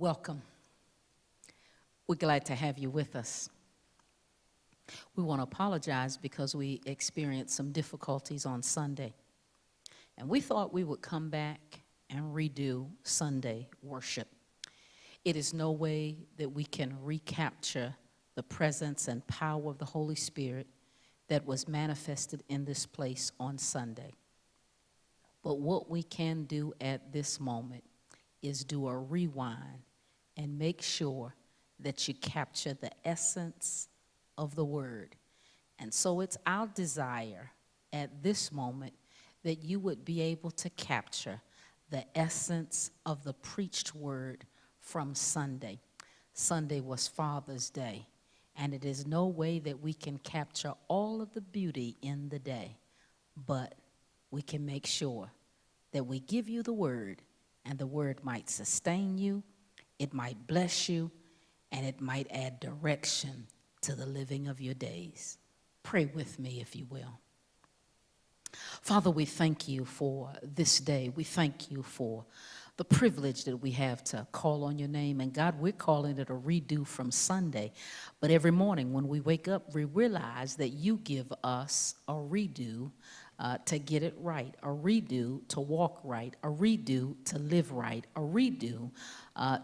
Welcome. We're glad to have you with us. We want to apologize because we experienced some difficulties on Sunday. And we thought we would come back and redo Sunday worship. It is no way that we can recapture the presence and power of the Holy Spirit that was manifested in this place on Sunday. But what we can do at this moment is do a rewind and make sure that you capture the essence of the word. And so it's our desire at this moment that you would be able to capture the essence of the preached word from Sunday. Sunday was Father's Day, and it is no way that we can capture all of the beauty in the day, but we can make sure that we give you the word, and the word might sustain you, it might bless you, and it might add direction to the living of your days. Pray with me, if you will. Father, we thank you for this day. We thank you for the privilege that we have to call on your name. And God, we're calling it a redo from Sunday. But every morning when we wake up, we realize that you give us a redo to get it right, a redo to walk right, a redo to live right, a redo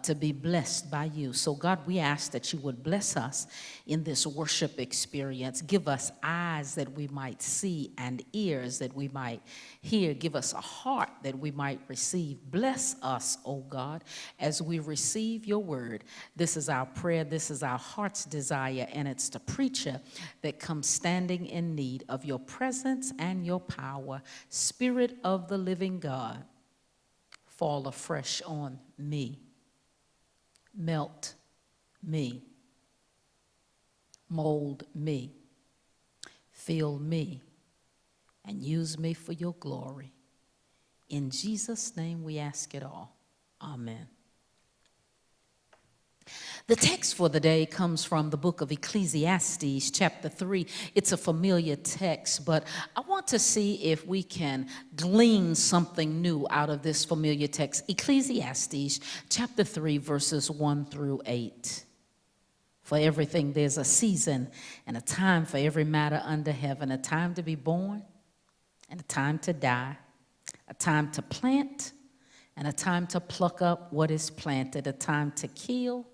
to be blessed by you. So God, we ask that you would bless us in this worship experience. Give us eyes that we might see and ears that we might hear. Give us a heart that we might receive. Bless us, oh God, as we receive your word. This is our prayer. This is our heart's desire, and it's the preacher that comes standing in need of your presence and your power. Spirit of the living God, fall afresh on me. Melt me. Mold me. Fill me. And use me for your glory. In Jesus' name we ask it all. Amen. The text for the day comes from the book of Ecclesiastes, chapter 3. It's a familiar text, but I want to see if we can glean something new out of this familiar text. Ecclesiastes, chapter 3, verses 1 through 8. For everything there's a season and a time for every matter under heaven, a time to be born and a time to die, a time to plant and a time to pluck up what is planted, a time to kill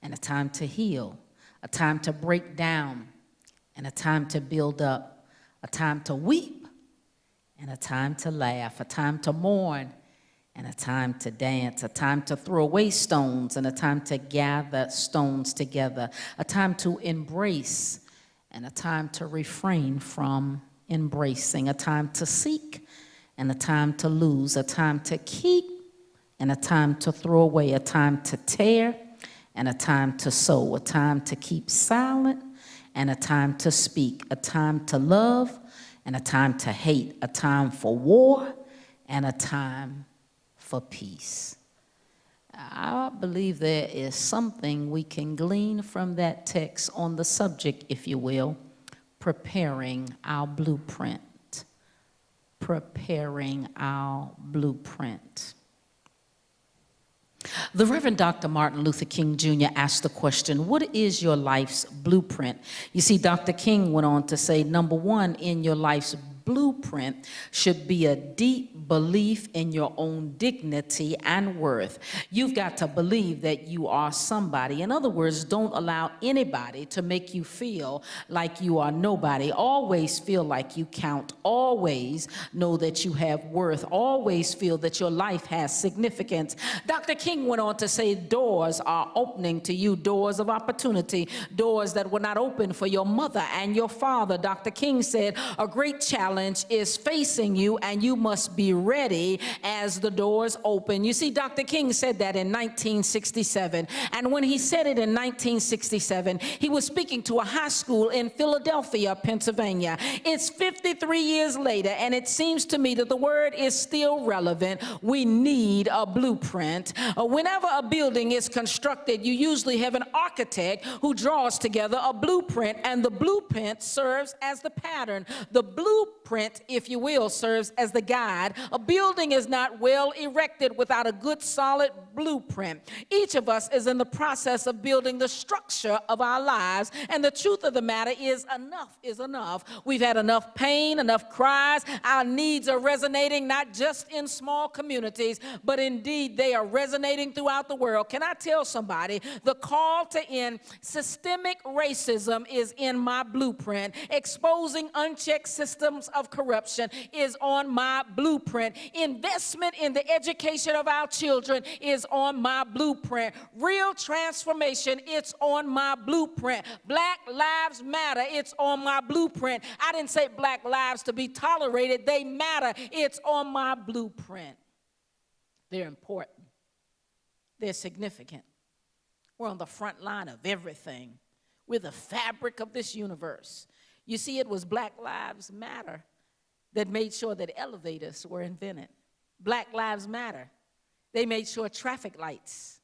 and a time to heal, a time to break down, and a time to build up, a time to weep, and a time to laugh, a time to mourn, and a time to dance, a time to throw away stones, and a time to gather stones together, a time to embrace, and a time to refrain from embracing, a time to seek, and a time to lose, a time to keep, and a time to throw away, a time to tear, and a time to sow, a time to keep silent, and a time to speak, a time to love, and a time to hate, a time for war, and a time for peace. I believe there is something we can glean from that text on the subject, if you will, preparing our blueprint. Preparing our blueprint. The Reverend Dr. Martin Luther King Jr. asked the question, what is your life's blueprint? You see, Dr. King went on to say, number one in your life's blueprint should be a deep belief in your own dignity and worth. You've got to believe that you are somebody. In other words, don't allow anybody to make you feel like you are nobody. Always feel like you count. Always know that you have worth. Always feel that your life has significance. Dr. King went on to say doors are opening to you, doors of opportunity, doors that were not open for your mother and your father. Dr. King said a great challenge is facing you, and you must be ready as the doors open. You see, Dr. King said that in 1967, and when he said it in 1967, he was speaking to a high school in Philadelphia, Pennsylvania. It's 53 years later, and it seems to me that the word is still relevant. We need a blueprint. Whenever a building is constructed, you usually have an architect who draws together a blueprint, and the blueprint serves as the pattern. The blueprint if you will, serves as the guide. A building is not well erected without a good, solid blueprint. Each of us is in the process of building the structure of our lives, and the truth of the matter is enough is enough. We've had enough pain, enough cries. Our needs are resonating not just in small communities, but indeed they are resonating throughout the world. Can I tell somebody the call to end systemic racism is in my blueprint. Exposing unchecked systems of corruption is on my blueprint. Investment in the education of our children is on my blueprint. Real transformation, it's on my blueprint. Black lives matter, it's on my blueprint. I didn't say black lives to be tolerated. They matter. It's on my blueprint. They're important. They're significant. We're on the front line of everything. We're the fabric of this universe. You see, it was Black Lives Matter that made sure that elevators were invented. Black Lives Matter. They made sure traffic lights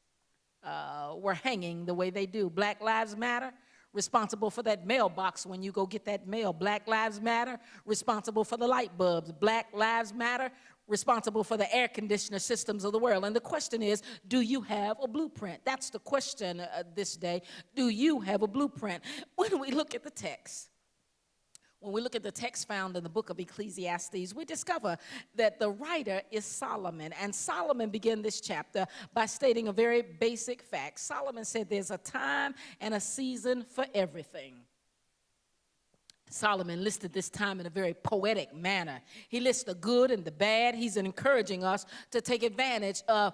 were hanging the way they do. Black Lives Matter, responsible for that mailbox when you go get that mail. Black Lives Matter, responsible for the light bulbs. Black Lives Matter, responsible for the air conditioner systems of the world. And the question is, do you have a blueprint? That's the question this day. Do you have a blueprint? When we look at the text, when we look at the text found in the book of Ecclesiastes, we discover that the writer is Solomon. And Solomon began this chapter by stating a very basic fact. Solomon said there's a time and a season for everything. Solomon listed this time in a very poetic manner. He lists the good and the bad. He's encouraging us to take advantage of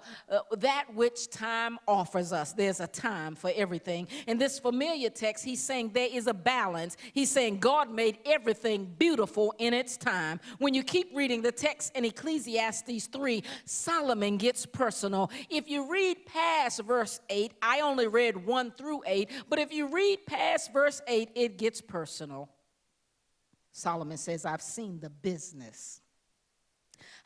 that which time offers us. There's a time for everything. In this familiar text, he's saying there is a balance. He's saying God made everything beautiful in its time. When you keep reading the text in Ecclesiastes 3, Solomon gets personal. If you read past verse 8, I only read 1 through 8, but if you read past verse 8, it gets personal. Solomon says, I've seen the business.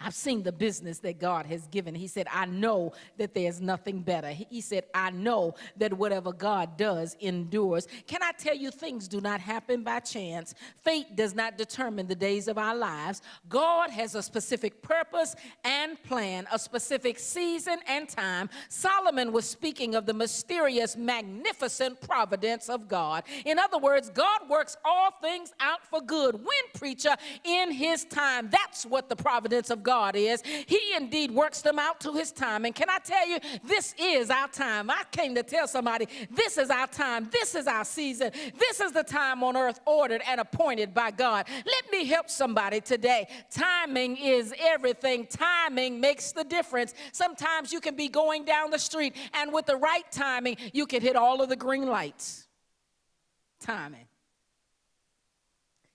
I've seen the business that God has given. He said, I know that there's nothing better. He said, I know that whatever God does endures. Can I tell you, things do not happen by chance. Fate does not determine the days of our lives. God has a specific purpose and plan, a specific season and time. Solomon was speaking of the mysterious, magnificent providence of God. In other words, God works all things out for good. When, preacher? In his time. That's what the providence of God is. He indeed works them out to his time. And can I tell you, this is our time. I came to tell somebody, this is our time. This is our season. This is the time on earth ordered and appointed by God. Let me help somebody today. Timing is everything. Timing makes the difference. Sometimes you can be going down the street, and with the right timing, you can hit all of the green lights. Timing.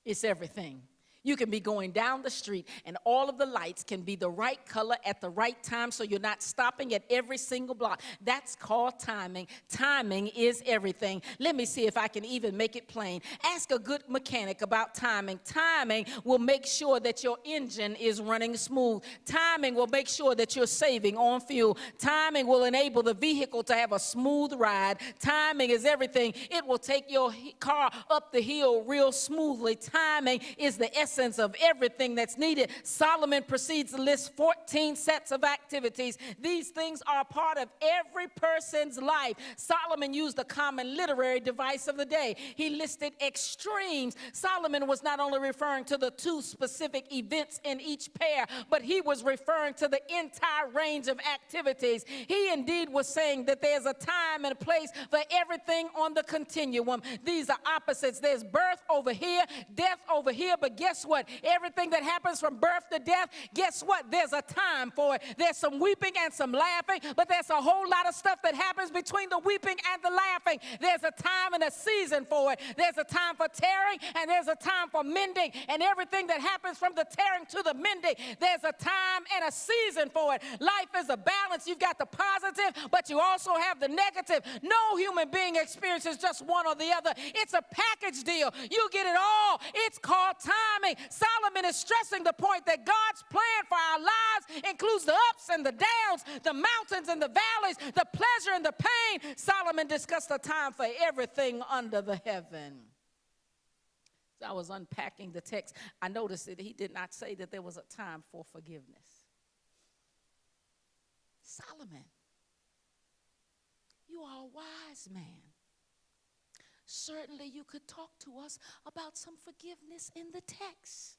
It's everything. You can be going down the street and all of the lights can be the right color at the right time, so you're not stopping at every single block. That's called timing. Timing is everything. Let me see if I can even make it plain. Ask a good mechanic about timing. Timing will make sure that your engine is running smooth. Timing will make sure that you're saving on fuel. Timing will enable the vehicle to have a smooth ride. Timing is everything. It will take your car up the hill real smoothly. Timing is the essence of everything that's needed. Solomon proceeds to list 14 sets of activities. These things are a part of every person's life. Solomon used a common literary device of the day. He listed extremes. Solomon was not only referring to the two specific events in each pair, but he was referring to the entire range of activities. He indeed was saying that there's a time and a place for everything on the continuum. These are opposites. There's birth over here, death over here, but guess what? Everything that happens from birth to death, guess what? There's a time for it. There's some weeping and some laughing, but there's a whole lot of stuff that happens between the weeping and the laughing. There's a time and a season for it. There's a time for tearing and there's a time for mending, and everything that happens from the tearing to the mending, there's a time and a season for it. Life is a balance. You've got the positive, but you also have the negative. No human being experiences just one or the other. It's a package deal. You get it all. It's called timing. Solomon is stressing the point that God's plan for our lives includes the ups and the downs, the mountains and the valleys, the pleasure and the pain. Solomon discussed a time for everything under the heaven. So I was unpacking the text. I noticed that he did not say that there was a time for forgiveness. Solomon, you are a wise man. Certainly you could talk to us about some forgiveness in the text,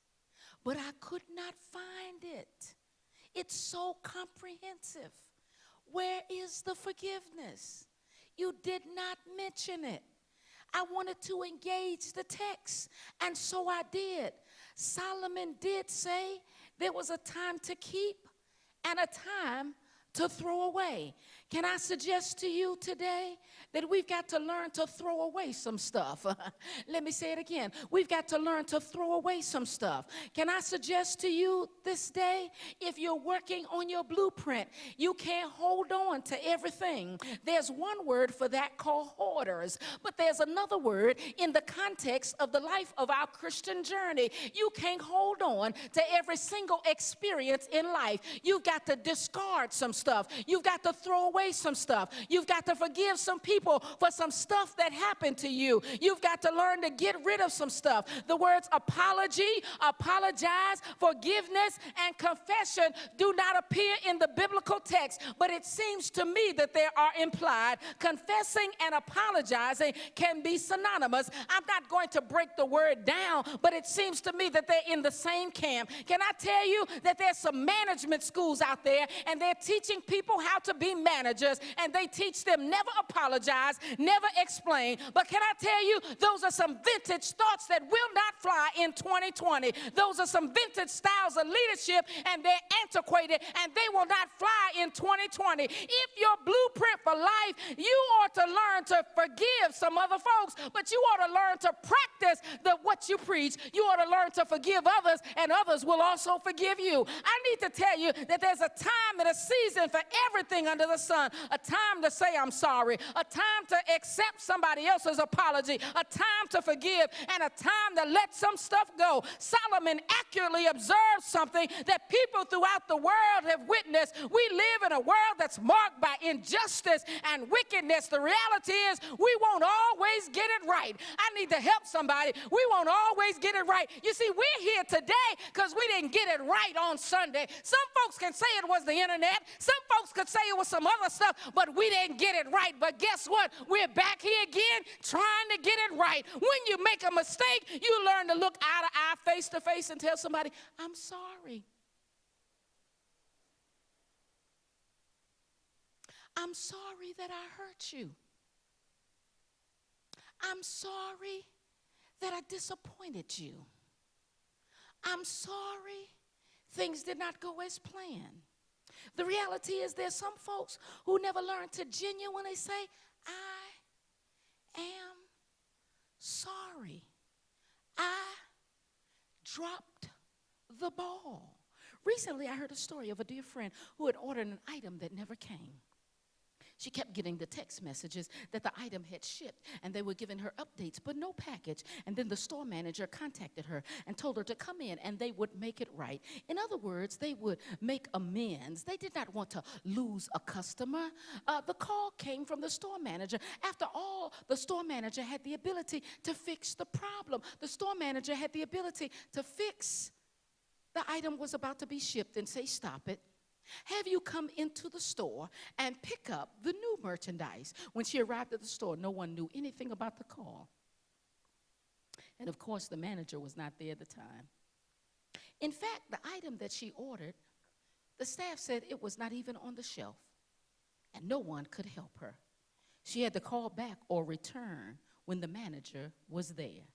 but I could not find it. It's so comprehensive. Where is the forgiveness? You did not mention it. I wanted to engage the text, and so I did. Solomon did say there was a time to keep and a time to throw away. Can I suggest to you today that we've got to learn to throw away some stuff? Let me say it again. We've got to learn to throw away some stuff. Can I suggest to you this day, if you're working on your blueprint, you can't hold on to everything. There's one word for that called hoarders, but there's another word in the context of the life of our Christian journey. You can't hold on to every single experience in life. You've got to discard some stuff. You've got to throw away some stuff. You've got to forgive some people for some stuff that happened to you. You've got to learn to get rid of some stuff. The words apology, apologize, forgiveness, and confession do not appear in the biblical text, but it seems to me that they are implied. Confessing and apologizing can be synonymous. I'm not going to break the word down, but it seems to me that they're in the same camp. Can I tell you that there's some management schools out there, and they're teaching people how to be managers, and they teach them never apologize, never explain. But can I tell you, those are some vintage thoughts that will not fly in 2020. Those are some vintage styles of leadership, and they're antiquated, and they will not fly in 2020. If your blueprint for life, you ought to learn to forgive some other folks, but you ought to learn to practice what you preach. You ought to learn to forgive others, and others will also forgive you. I need to tell you that there's a time and a season for everything under the sun. A time to say I'm sorry, a time to accept somebody else's apology, a time to forgive, and a time to let some stuff go. Solomon accurately observed something that people throughout the world have witnessed. We live in a world that's marked by injustice and wickedness. The reality is we won't always get it right. I need to help somebody. We won't always get it right. You see, we're here today because we didn't get it right on Sunday. Some folks can say it was the internet. Some folks could say it was some other stuff, but we didn't get it right. But guess what? We're back here again trying to get it right. When you make a mistake, you learn to look eye to eye, face to face, and tell somebody, I'm sorry. I'm sorry that I hurt you. I'm sorry that I disappointed you. I'm sorry things did not go as planned. The reality is there's some folks who never learn to genuinely say, I am sorry. I dropped the ball. Recently, I heard a story of a dear friend who had ordered an item that never came. She kept getting the text messages that the item had shipped, and they were giving her updates, but no package. And then the store manager contacted her and told her to come in, and they would make it right. In other words, they would make amends. They did not want to lose a customer. The call came from the store manager. After all, the store manager had the ability to fix the problem. The store manager had the ability to fix the item was about to be shipped and say, stop it. Have you come into the store and pick up the new merchandise? When she arrived at the store, no one knew anything about the call. And of course, the manager was not there at the time. In fact, the item that she ordered, the staff said it was not even on the shelf, and no one could help her. She had to call back or return when the manager was there.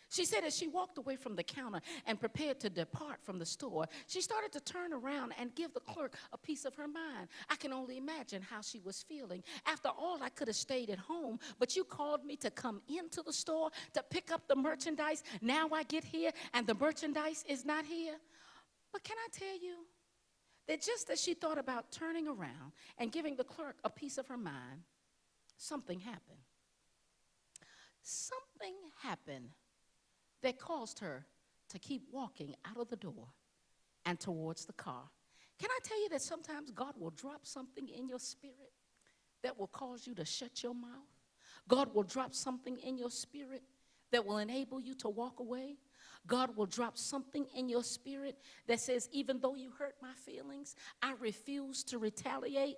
She said as she walked away from the counter and prepared to depart from the store, she started to turn around and give the clerk a piece of her mind. I can only imagine how she was feeling. After all, I could have stayed at home, but you called me to come into the store to pick up the merchandise. Now I get here and the merchandise is not here. But can I tell you that just as she thought about turning around and giving the clerk a piece of her mind, something happened. Something happened that caused her to keep walking out of the door and towards the car. Can I tell you that sometimes God will drop something in your spirit that will cause you to shut your mouth? God will drop something in your spirit that will enable you to walk away. God will drop something in your spirit that says, even though you hurt my feelings, I refuse to retaliate.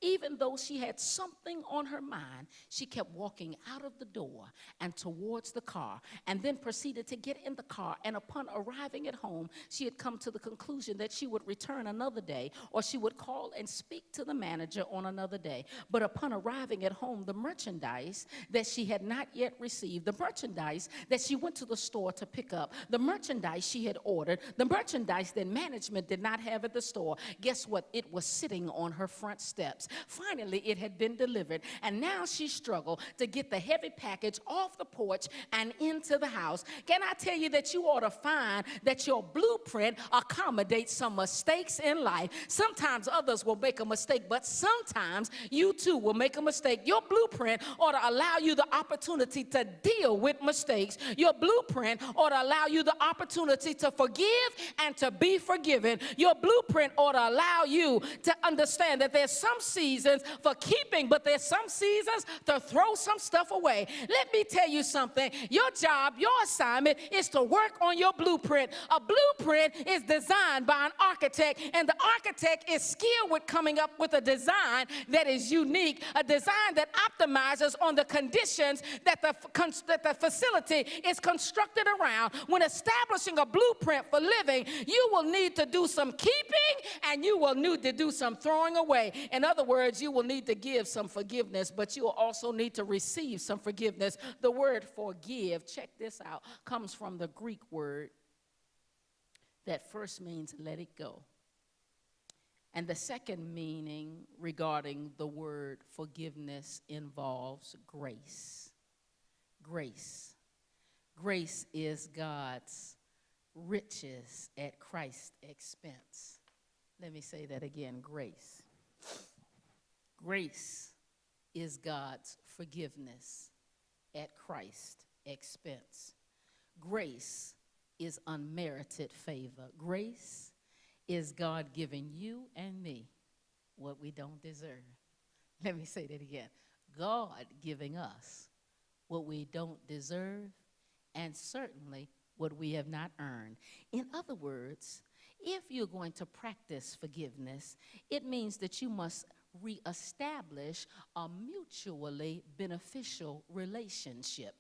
Even though she had something on her mind, she kept walking out of the door and towards the car, and then proceeded to get in the car. And upon arriving at home, she had come to the conclusion that she would return another day, or she would call and speak to the manager on another day. But upon arriving at home, the merchandise that she had not yet received, the merchandise that she went to the store to pick up, the merchandise she had ordered, the merchandise that management did not have at the store, guess what? It was sitting on her front steps. Finally, it had been delivered, and now she struggled to get the heavy package off the porch and into the house. Can I tell you that you ought to find that your blueprint accommodates some mistakes in life? Sometimes others will make a mistake, but sometimes you too will make a mistake. Your blueprint ought to allow you the opportunity to deal with mistakes. Your blueprint ought to allow you the opportunity to forgive and to be forgiven. Your blueprint ought to allow you to understand that there's some seasons for keeping, but there's some seasons to throw some stuff away. Let me tell you something. Your job, your assignment is to work on your blueprint. A blueprint is designed by an architect, and the architect is skilled with coming up with a design that is unique, a design that optimizes on the conditions that the facility is constructed around. When establishing a blueprint for living, you will need to do some keeping, and you will need to do some throwing away. In other words, you will need to give some forgiveness, but you will also need to receive some forgiveness. The word forgive, check this out, comes from the Greek word that first means let it go. And the second meaning regarding the word forgiveness involves grace. Grace. Grace is God's riches at Christ's expense. Let me say that again, grace. Grace is God's forgiveness at Christ's expense. Grace is unmerited favor. Grace is God giving you and me what we don't deserve. Let me say that again. God giving us what we don't deserve, and certainly what we have not earned. In other words, if you're going to practice forgiveness, it means that you must reestablish a mutually beneficial relationship.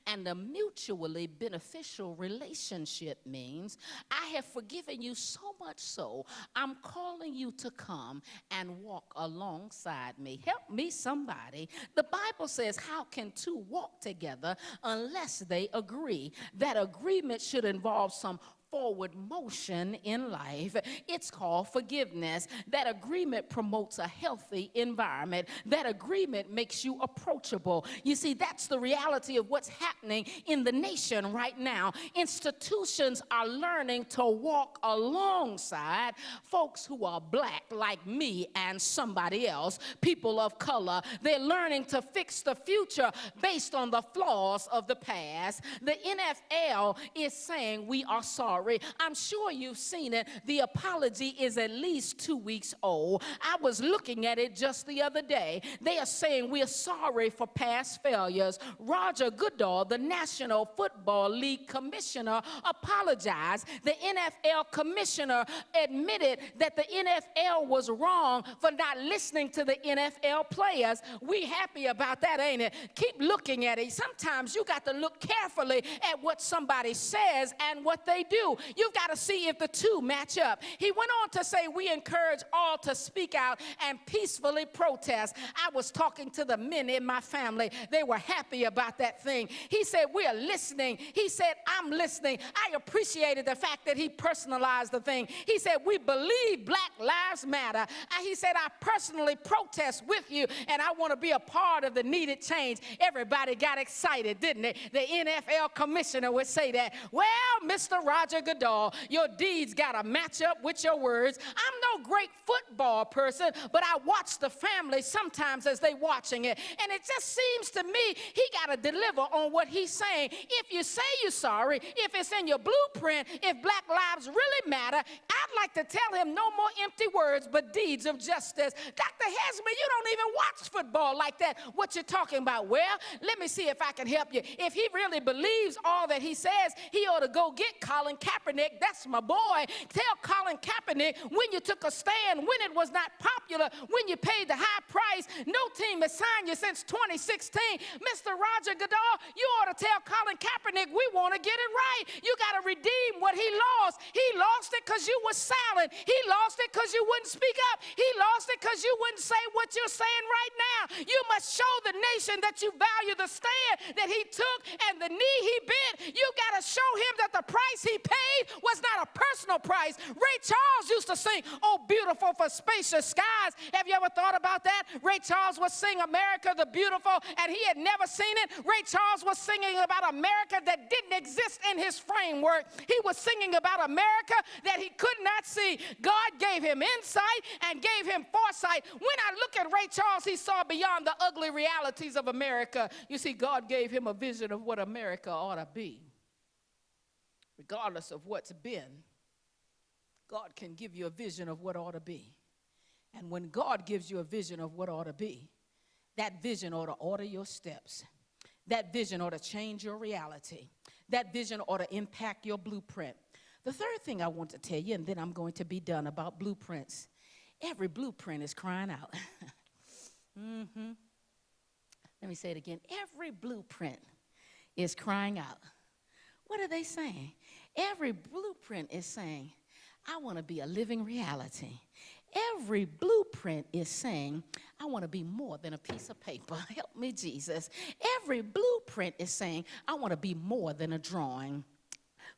And a mutually beneficial relationship means I have forgiven you so much so I'm calling you to come and walk alongside me. Help me, somebody. The Bible says, how can two walk together unless they agree? That agreement should involve some forward motion in life. It's called forgiveness. That agreement promotes a healthy environment. That agreement makes you approachable. You see, that's the reality of what's happening in the nation right now. Institutions are learning to walk alongside folks who are black, like me and somebody else, people of color. They're learning to fix the future based on the flaws of the past. The NFL is saying we are sorry. I'm sure you've seen it. The apology is at least 2 weeks old. I was looking at it just the other day. They are saying we are sorry for past failures. Roger Goodall, the National Football League commissioner, apologized. The NFL commissioner admitted that the NFL was wrong for not listening to the NFL players. We happy about that, ain't it? Keep looking at it. Sometimes you got to look carefully at what somebody says and what they do. You've got to see if the two match up. He went on to say, we encourage all to speak out and peacefully protest. I was talking to the men in my family. They were happy about that thing. He said, we are listening. He said, I'm listening. I appreciated the fact that he personalized the thing. He said, we believe Black Lives Matter. And he said, I personally protest with you, and I want to be a part of the needed change. Everybody got excited, didn't they? The NFL commissioner would say that. Well, Mr. Roger Goodall. Your deeds got to match up with your words. I'm no great football person, but I watch the family sometimes as they watching it. And it just seems to me he got to deliver on what he's saying. If you say you're sorry, if it's in your blueprint, if black lives really matter, I'd like to tell him no more empty words, but deeds of justice. Dr. Hesman, you don't even watch football like that. What you're talking about? Well, let me see if I can help you. If he really believes all that he says, he ought to go get Colin Kaepernick. That's my boy. Tell Colin Kaepernick when you took a stand, when it was not popular, when you paid the high price. No team has signed you since 2016. Mr. Roger Goodall, you ought to tell Colin Kaepernick we want to get it right. You got to redeem what he lost. He lost it because you were silent. He lost it because you wouldn't speak up. He lost it because you wouldn't say what you're saying right now. You must show the nation that you value the stand that he took and the knee he bent. You got to show him that the price he paid was not a personal price. Ray Charles used to sing, "Oh, beautiful for spacious skies." Have you ever thought about that? Ray Charles was singing America the Beautiful, and he had never seen it. Ray Charles was singing about America that didn't exist in his framework. He was singing about America that he could not see. God gave him insight and gave him foresight. When I look at Ray Charles, he saw beyond the ugly realities of America. You see, God gave him a vision of what America ought to be. Regardless of what's been, God can give you a vision of what ought to be. And when God gives you a vision of what ought to be, that vision ought to order your steps. That vision ought to change your reality. That vision ought to impact your blueprint. The third thing I want to tell you, and then I'm going to be done, about blueprints. Every blueprint is crying out. Let me say it again. Every blueprint is crying out. What are they saying? Every blueprint is saying, I want to be a living reality. Every blueprint is saying, I want to be more than a piece of paper. Help me, Jesus. Every blueprint is saying, I want to be more than a drawing.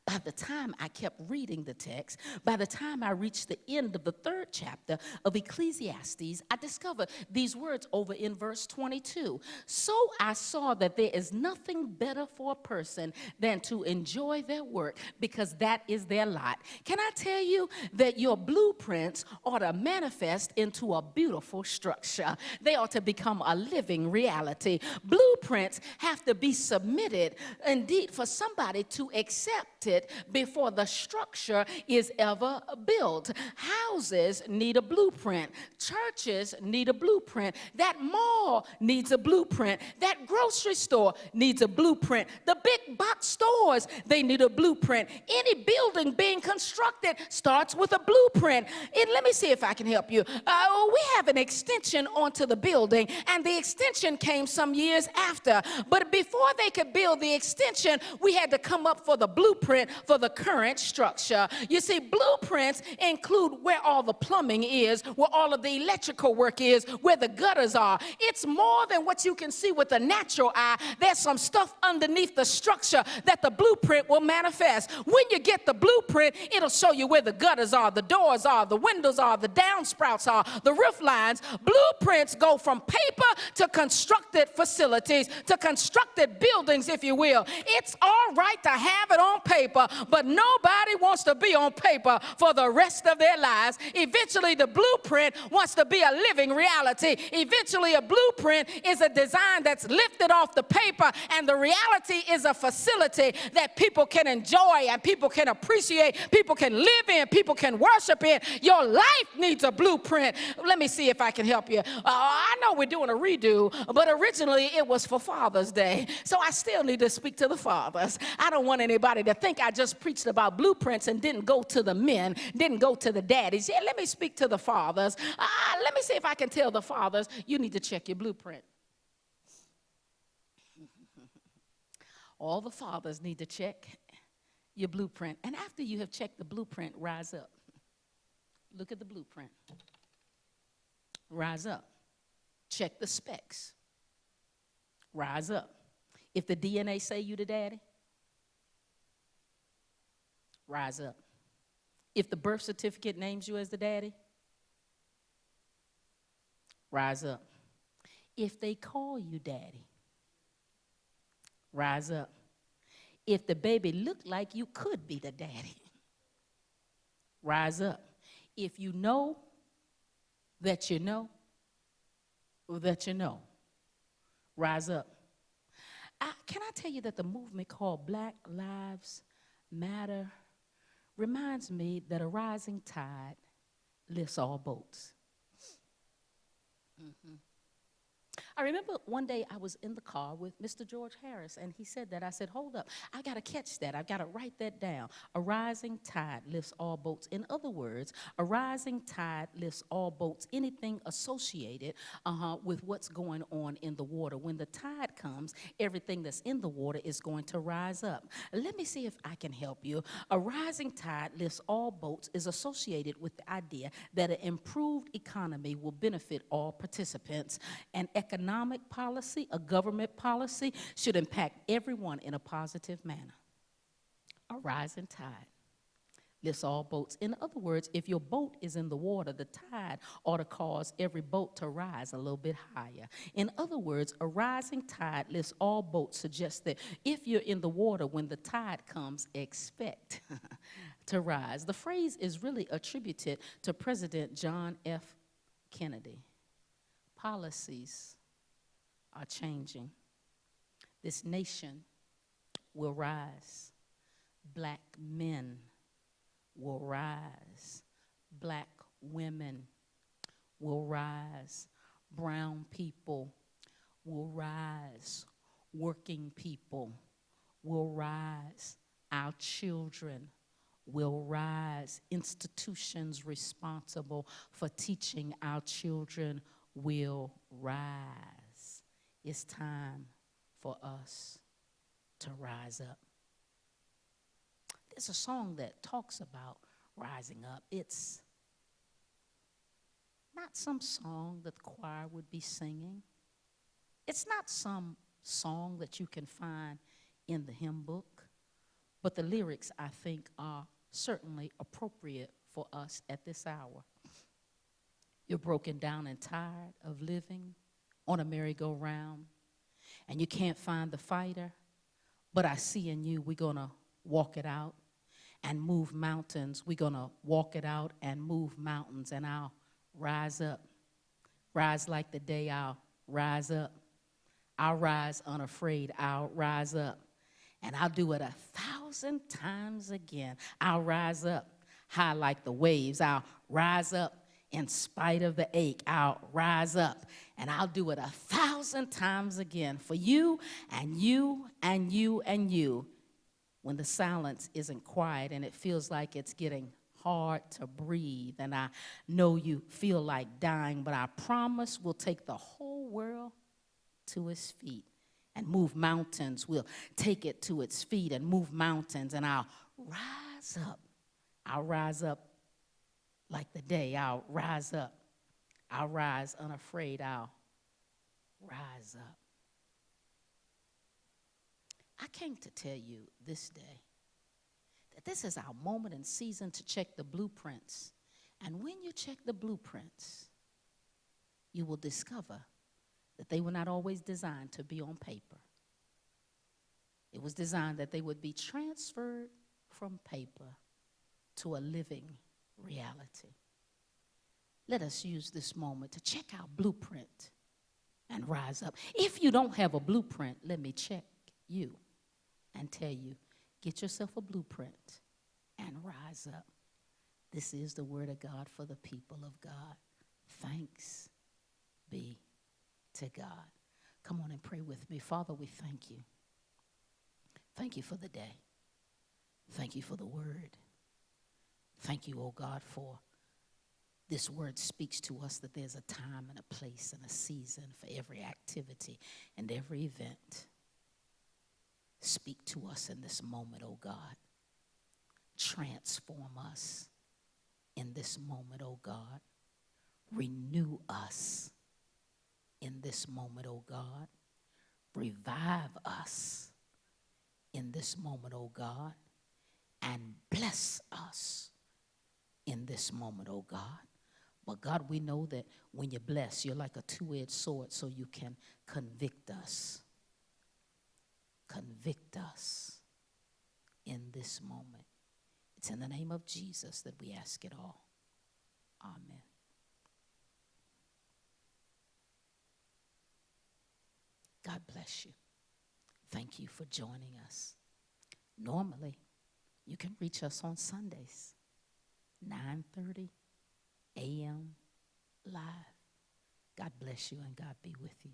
By the time I kept reading the text, by the time I reached the end of the 3rd chapter of Ecclesiastes, I discovered these words over in verse 22. So I saw that there is nothing better for a person than to enjoy their work, because that is their lot. Can I tell you that your blueprints ought to manifest into a beautiful structure? They ought to become a living reality. Blueprints have to be submitted, indeed, for somebody to accept it before the structure is ever built. Houses need a blueprint. Churches need a blueprint. That mall needs a blueprint. That grocery store needs a blueprint. The big box stores, they need a blueprint. Any building being constructed starts with a blueprint. And let me see if I can help you. We have an extension onto the building, and the extension came some years after. But before they could build the extension, we had to come up for the blueprint for the current structure. You see, blueprints include where all the plumbing is, where all of the electrical work is, where the gutters are. It's more than what you can see with the natural eye. There's some stuff underneath the structure that the blueprint will manifest. When you get the blueprint, it'll show you where the gutters are, the doors are, the windows are, the downspouts are, the roof lines. Blueprints go from paper to constructed facilities, to constructed buildings, if you will. It's all right to have it on paper, but nobody wants to be on paper for the rest of their lives. Eventually, the blueprint wants to be a living reality. Eventually, a blueprint is a design that's lifted off the paper, and the reality is a facility that people can enjoy and people can appreciate, people can live in, people can worship in. Your life needs a blueprint. Let me see if I can help you. I know we're doing a redo, but originally it was for Father's Day, so I still need to speak to the fathers. I don't want anybody to think I just preached about blueprints and didn't go to the men, didn't go to the daddies. Yeah, let me speak to the fathers. Let me see if I can tell the fathers, you need to check your blueprint. All the fathers need to check your blueprint. And after you have checked the blueprint, rise up. Look at the blueprint. Rise up. Check the specs. Rise up. If the DNA say you the daddy, rise up. If the birth certificate names you as the daddy, rise up. If they call you daddy, rise up. If the baby looked like you could be the daddy, Rise up. If you know that you know that you know, rise up. Can I tell you that the movement called Black Lives Matter reminds me that a rising tide lifts all boats. I remember one day I was in the car with Mr. George Harris, and he said that. I said, hold up, I got to catch that. I've got to write that down. A rising tide lifts all boats. In other words, a rising tide lifts all boats, anything associated with what's going on in the water. When the tide comes, everything that's in the water is going to rise up. Let me see if I can help you. A rising tide lifts all boats is associated with the idea that an improved economy will benefit all participants. And economic policy, a government policy, should impact everyone in a positive manner. A rising tide lifts all boats. In other words, if your boat is in the water, the tide ought to cause every boat to rise a little bit higher. In other words, a rising tide lifts all boats suggests that if you're in the water when the tide comes, expect to rise. The phrase is really attributed to President John F. Kennedy. Policies are changing. This nation will rise. Black men will rise. Black women will rise. Brown people will rise. Working people will rise. Our children will rise. Institutions responsible for teaching our children will rise. It's time for us to rise up. There's a song that talks about rising up. It's not some song that the choir would be singing. It's not some song that you can find in the hymn book. But the lyrics, I think, are certainly appropriate for us at this hour. You're broken down and tired of living on a merry-go-round, and you can't find the fighter, but I see in you we're going to walk it out and move mountains. We're going to walk it out and move mountains, and I'll rise up. Rise like the day, I'll rise up. I'll rise unafraid, I'll rise up. And I'll do it 1,000 times again. I'll rise up high like the waves. I'll rise up in spite of the ache. I'll rise up, and I'll do it 1,000 times again for you and you and you and you. When the silence isn't quiet and it feels like it's getting hard to breathe, and I know you feel like dying, but I promise we'll take the whole world to its feet and move mountains. We'll take it to its feet and move mountains, and I'll rise up. I'll rise up like the day. I'll rise up. I'll rise unafraid. I'll rise up. I came to tell you this day that this is our moment and season to check the blueprints. And when you check the blueprints, you will discover that they were not always designed to be on paper. It was designed that they would be transferred from paper to a living reality. Let us use this moment to check our blueprint and rise up. If you don't have a blueprint, let me check you and tell you, get yourself a blueprint and rise up. This is the word of God for the people of God. Thanks be to God. Come on and pray with me. Father, we thank you. Thank you for the day. Thank you for the word. Thank you, oh God, for this word speaks to us that there's a time and a place and a season for every activity and every event. Speak to us in this moment, oh God. Transform us in this moment, oh God. Renew us in this moment, oh God. Revive us in this moment, oh God. And bless us in this moment, oh God. But God, we know that when you bless, you're like a two-edged sword, so you can convict us. Convict us in this moment. It's in the name of Jesus that we ask it all. Amen. God bless you. Thank you for joining us. Normally, you can reach us on Sundays, 9:30 a.m. live. God bless you and God be with you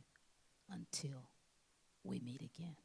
until we meet again.